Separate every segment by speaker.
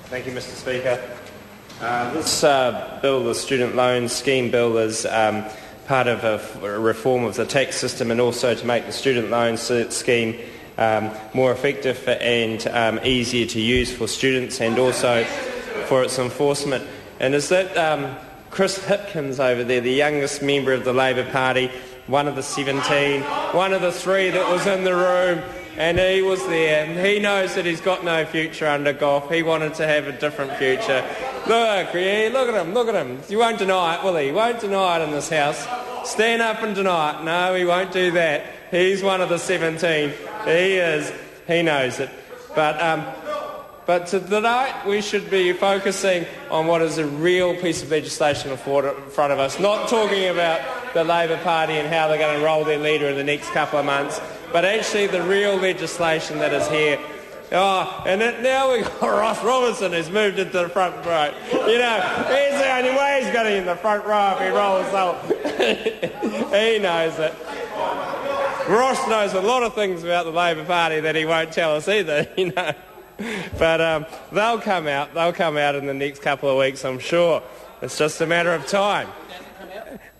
Speaker 1: Thank you, Mr Speaker. This bill, the Student Loan Scheme Bill, is part of a reform of the tax system and also to make the student loan scheme more effective and easier to use for students and also for its enforcement. And is that Chris Hipkins over there, the youngest member of the Labour Party, one of the 17, one of the 3 that was in the room, and he was there. He knows that he's got no future under Gough. He wanted to have a different future. Look at him. He won't deny it, will he? He won't deny it in this House. Stand up and deny it. No, he won't do that. He's one of the 17. He is. He knows it. But tonight we should be focusing on what is a real piece of legislation in front of us, not talking about the Labour Party and how they're going to enrol their leader in the next couple of months, but actually the real legislation that is here. Now we've got Ross Robinson who's moved into the front row. You know, he's the only way he's going to be in the front row if he rolls up. He knows it. Ross knows a lot of things about the Labour Party that he won't tell us either, you know. But they'll come out in the next couple of weeks, I'm sure. It's just a matter of time.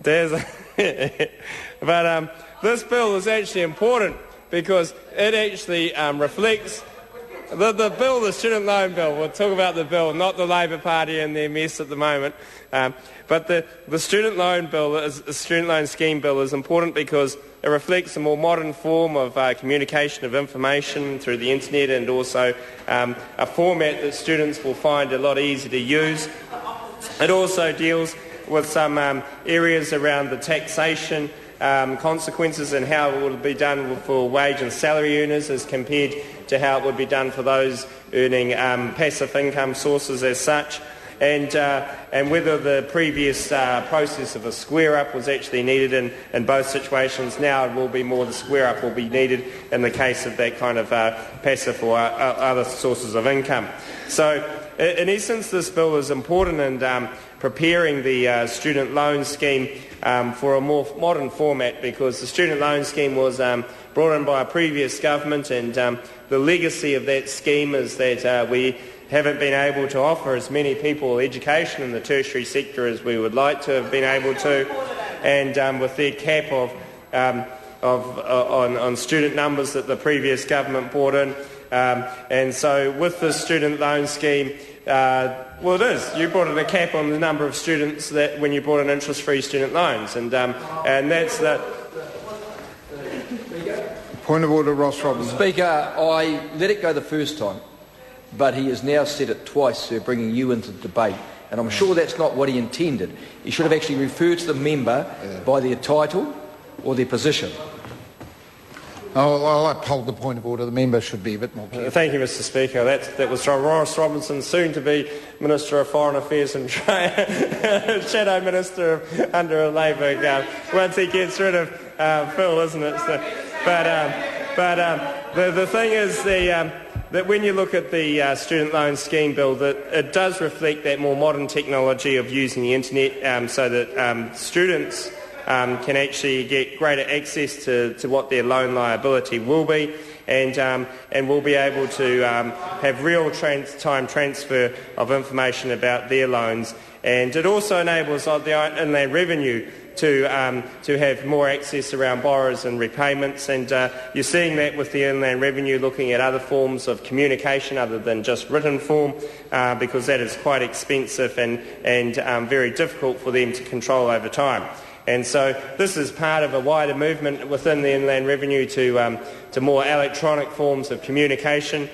Speaker 1: But this bill is actually important because it actually reflects the bill, the student loan bill. We'll talk about the bill, not the Labour Party and their mess at the moment. But the student loan bill, the student loan scheme bill, is important because it reflects a more modern form of communication of information through the internet and also a format that students will find a lot easier to use. It also deals with some areas around the taxation consequences and how it will be done for wage and salary earners as compared to how it would be done for those earning passive income sources as such. And whether the previous process of a square-up was actually needed in both situations. Now it will be more the square-up will be needed in the case of that kind of passive or other sources of income. So in essence, this bill is important in preparing the student loan scheme for a more modern format, because the student loan scheme was brought in by a previous government, and the legacy of that scheme is that we haven't been able to offer as many people education in the tertiary sector as we would like to have been able to, and with their cap on student numbers that the previous government brought in, and so with the student loan scheme, well, it is. You brought in a cap on the number of students that when you brought in interest-free student loans, and that's the
Speaker 2: point of order. Ross Robinson.
Speaker 3: Speaker, I let it go the first time, but he has now said it twice, sir, bringing you into the debate, and I'm sure that's not what he intended. He should have actually referred to the member by their title or their position.
Speaker 2: I'll uphold the point of order. The member should be a bit more careful.
Speaker 1: Thank you, Mr Speaker. That was from Ross Robinson, soon to be Minister of Foreign Affairs and Trade, Shadow Minister under a Labour government, once he gets rid of Phil, isn't it? So, the thing is that when you look at the student loan scheme bill, that it does reflect that more modern technology of using the internet, so that students can actually get greater access to what their loan liability will be, and will be able to have real-time transfer of information about their loans. And it also enables the Inland Revenue to have more access around borrowers and repayments, and you're seeing that with the Inland Revenue looking at other forms of communication other than just written form, because that is quite expensive and very difficult for them to control over time. And so this is part of a wider movement within the Inland Revenue to more electronic forms of communication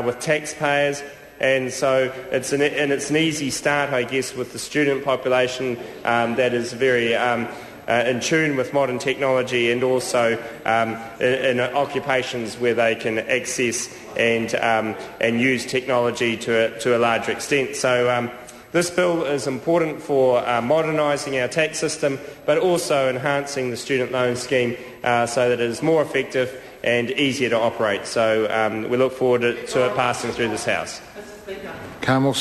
Speaker 1: with taxpayers. And so it's an easy start, I guess, with the student population that is very in tune with modern technology, and also in occupations where they can access and use technology to a larger extent. So this bill is important for modernising our tax system, but also enhancing the student loan scheme so that it is more effective and easier to operate. So we look forward to it passing through this House.
Speaker 2: Carmel,